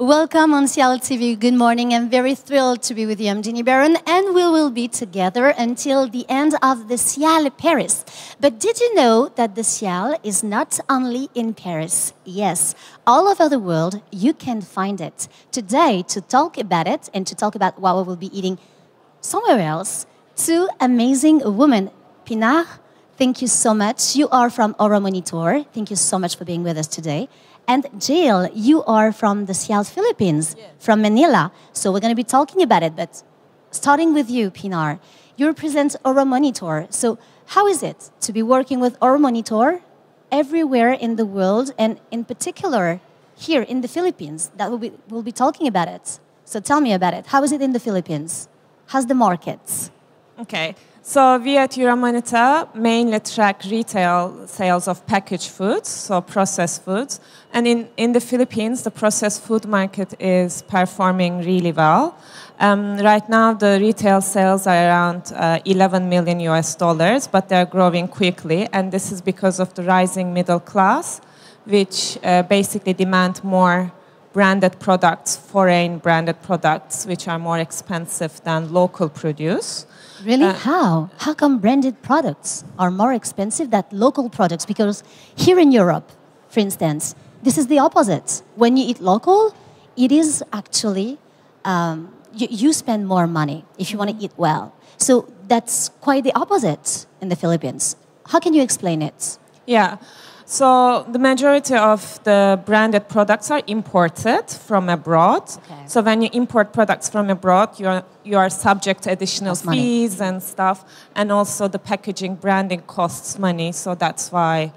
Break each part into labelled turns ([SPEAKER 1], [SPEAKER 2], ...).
[SPEAKER 1] Welcome on SIAL TV. Good morning. I'm very thrilled to be with you. I'm Jeanne Baron, and we will be together until the end of the SIAL Paris. But did you know that the SIAL is not only in Paris? Yes, all over the world, you can find it. Today, to talk about it and to talk about what we will be eating somewhere else, two amazing women. Pinar, thank you so much. You are from Animateur. Thank you so much for being with us today. And Jeanne, you are from the SIAL Philippines, from Manilla. So we're going to be talking about it. But starting with you, Pinar, you represent Animateur. So how is it to be working with Animateur everywhere in the world, and in particular here in the Philippines? That we'll be talking about it. So tell me about it. How is it in the Philippines? How's the markets?
[SPEAKER 2] Okay. So we at Animateur mainly track retail sales of packaged foods, so processed foods. And in the Philippines, the processed food market is performing really well. Right now, the retail sales are around 11 million US dollars, but they're growing quickly. And this is because of the rising middle class, which basically demand more branded products, foreign branded products, which are more expensive than local produce.
[SPEAKER 1] Really? How? How come branded products are more expensive than local products? Because here in Europe, for instance, this is the opposite. When you eat local, it is actually, you spend more money if you want to eat well. So that's quite the opposite in the Philippines. How can you explain it?
[SPEAKER 2] Yeah. So the majority of the branded products are imported from abroad.
[SPEAKER 1] Okay.
[SPEAKER 2] So when you import products from abroad, you are subject to additional fees and stuff. And also the packaging, branding costs money. So that's why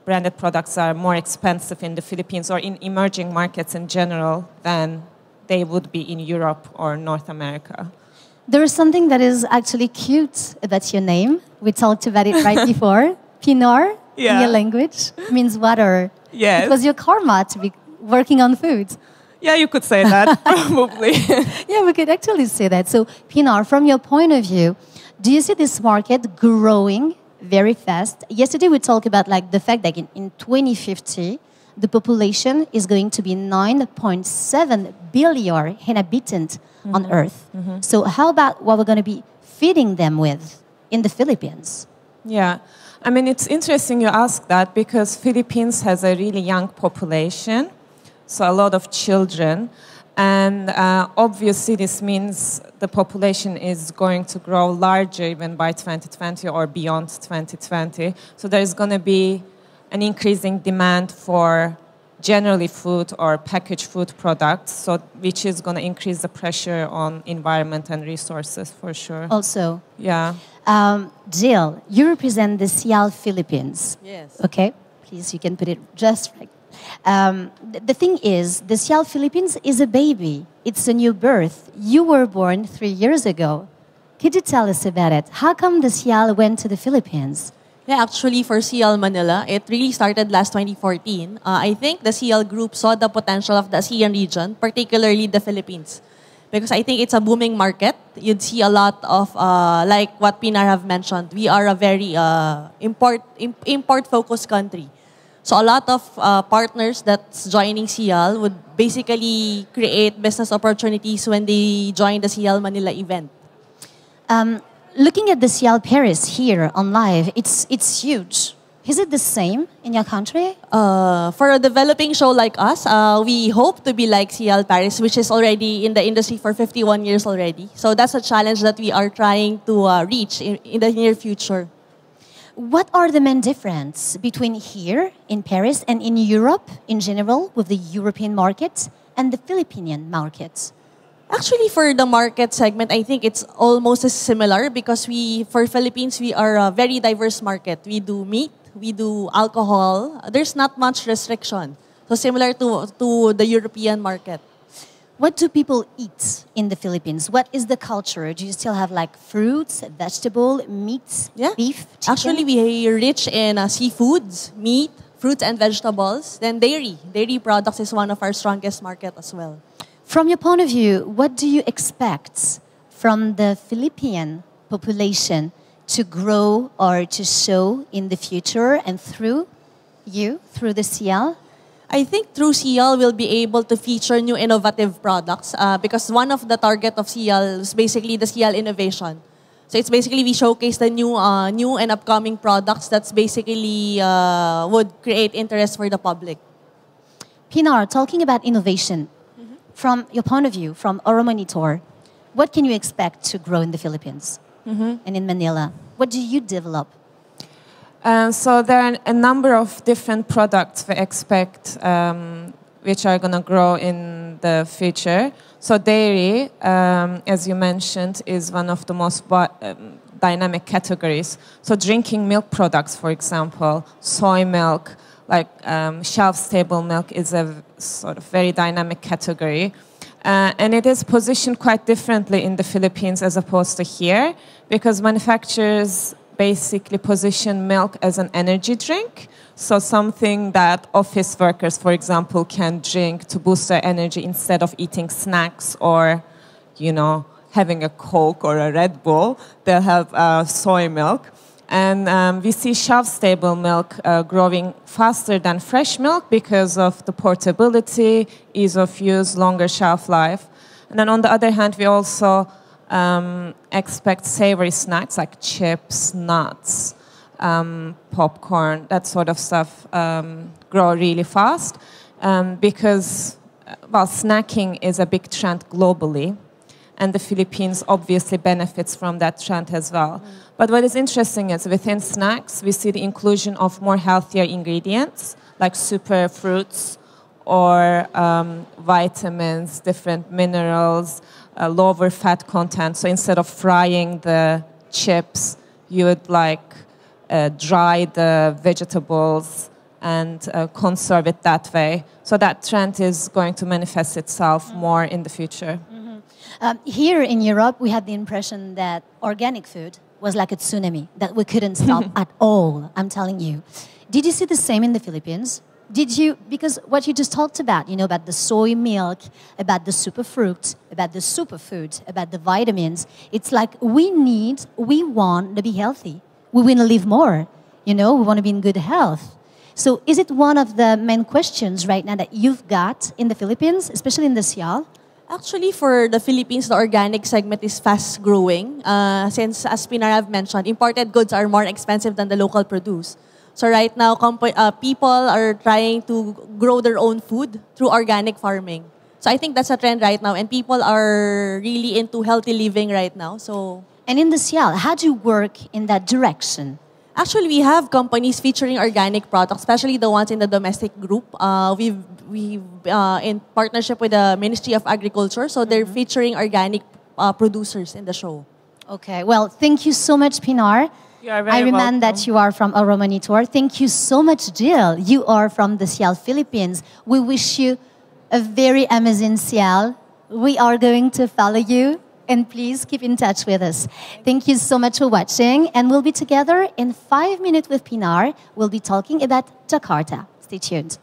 [SPEAKER 2] branded products are more expensive in the Philippines or in emerging markets in general than they would be in Europe or North America.
[SPEAKER 1] There is something that is actually cute about your name. We talked about it right before. Pinar.
[SPEAKER 2] Yeah.
[SPEAKER 1] In your language, means water.
[SPEAKER 2] Yes.
[SPEAKER 1] It was your karma to be working on food.
[SPEAKER 2] Yeah, you could say that, probably.
[SPEAKER 1] Yeah, we could actually say that. So, Pinar, from your point of view, do you see this market growing very fast? Yesterday we talked about like the fact that in 2050, the population is going to be 9.7 billion inhabitants on Earth. So how about what we're going to be feeding them with in the Philippines?
[SPEAKER 2] Yeah. I mean, it's interesting you ask that because Philippines has a really young population, so a lot of children. And obviously this means the population is going to grow larger even by 2020 or beyond 2020. So there's going to be an increasing demand for generally food or packaged food products, so which is going to increase the pressure on environment and resources for sure.
[SPEAKER 1] Also.
[SPEAKER 2] Yeah.
[SPEAKER 1] Jill, you represent the SIAL Philippines.
[SPEAKER 3] Yes.
[SPEAKER 1] Okay, please, you can put it just right. The thing is, the SIAL Philippines is a baby. It's a new birth. You were born 3 years ago. Could you tell us about it? How come the SIAL went to the Philippines?
[SPEAKER 3] Yeah, actually for SIAL Manila, it really started last 2014. I think the SIAL group saw the potential of the ASEAN region, particularly the Philippines. Because I think it's a booming market. You'd see a lot of, like what Pinar have mentioned, we are a very import-focused country. So a lot of partners that's joining SIAL would basically create business opportunities when they join the SIAL Manila event.
[SPEAKER 1] Looking at the SIAL Paris here on live, it's huge. Is it the same in your country?
[SPEAKER 3] For a developing show like us, we hope to be like SIAL Paris, which is already in the industry for 51 years already. So that's a challenge that we are trying to reach in the near future.
[SPEAKER 1] What are the main differences between here in Paris and in Europe in general with the European market and the Philippine market?
[SPEAKER 3] Actually, for the market segment, I think it's almost as similar because for Philippines, we are a very diverse market. We do meat, we do alcohol. There's not much restriction. So similar to the European market.
[SPEAKER 1] What do people eat in the Philippines? What is the culture? Do you still have like fruits, vegetable, meats, beef, chicken?
[SPEAKER 3] Actually, we are rich in seafoods, meat, fruits and vegetables. Then dairy. Dairy products is one of our strongest market as well.
[SPEAKER 1] From your point of view, what do you expect from the Philippine population to grow or to show in the future and through the SIAL?
[SPEAKER 3] I think through SIAL, we'll be able to feature new innovative products because one of the target of SIAL is basically the SIAL innovation. So it's basically we showcase the new and upcoming products that's basically would create interest for the public.
[SPEAKER 1] Pinar, talking about innovation, from your point of view, from Euromonitor, what can you expect to grow in the Philippines and in Manila? What do you develop?
[SPEAKER 2] So there are a number of different products we expect which are going to grow in the future. So dairy, as you mentioned, is one of the most dynamic categories. So drinking milk products, for example, soy milk, like shelf-stable milk is a sort of very dynamic category. And it is positioned quite differently in the Philippines as opposed to here, because manufacturers basically position milk as an energy drink. So something that office workers, for example, can drink to boost their energy instead of eating snacks or, having a Coke or a Red Bull. They'll have soy milk. And we see shelf-stable milk growing faster than fresh milk because of the portability, ease of use, longer shelf life. And then on the other hand, we also expect savory snacks like chips, nuts, popcorn, that sort of stuff grow really fast because, snacking is a big trend globally. And the Philippines obviously benefits from that trend as well. But what is interesting is within snacks, we see the inclusion of more healthier ingredients like super fruits or vitamins, different minerals, lower fat content. So instead of frying the chips, you would dry the vegetables and conserve it that way. So that trend is going to manifest itself more in the future.
[SPEAKER 1] Here in Europe, we had the impression that organic food was like a tsunami, that we couldn't stop at all, I'm telling you. Did you see the same in the Philippines? Because what you just talked about, about the soy milk, about the superfruit, about the superfood, about the vitamins, it's like we want to be healthy. We want to live more, we want to be in good health. So is it one of the main questions right now that you've got in the Philippines, especially in the SIAL?
[SPEAKER 3] Actually, for the Philippines, the organic segment is fast growing. Since, as Pinar have mentioned, imported goods are more expensive than the local produce. So right now, people are trying to grow their own food through organic farming. So I think that's a trend right now, and people are really into healthy living right now.
[SPEAKER 1] And in the SIAL, how do you work in that direction?
[SPEAKER 3] Actually, we have companies featuring organic products, especially the ones in the domestic group. We've in partnership with the Ministry of Agriculture, so they're featuring organic producers in the show.
[SPEAKER 1] Okay, well, thank you so much, Pinar.
[SPEAKER 2] You are very
[SPEAKER 1] I
[SPEAKER 2] welcome.
[SPEAKER 1] remind that you are from Euromonitor. Thank you so much, Jill. You are from the SIAL Philippines. We wish you a very amazing SIAL. We are going to follow you. And please keep in touch with us. Thank you so much for watching. And we'll be together in 5 minutes with Pinar. We'll be talking about Jakarta. Stay tuned.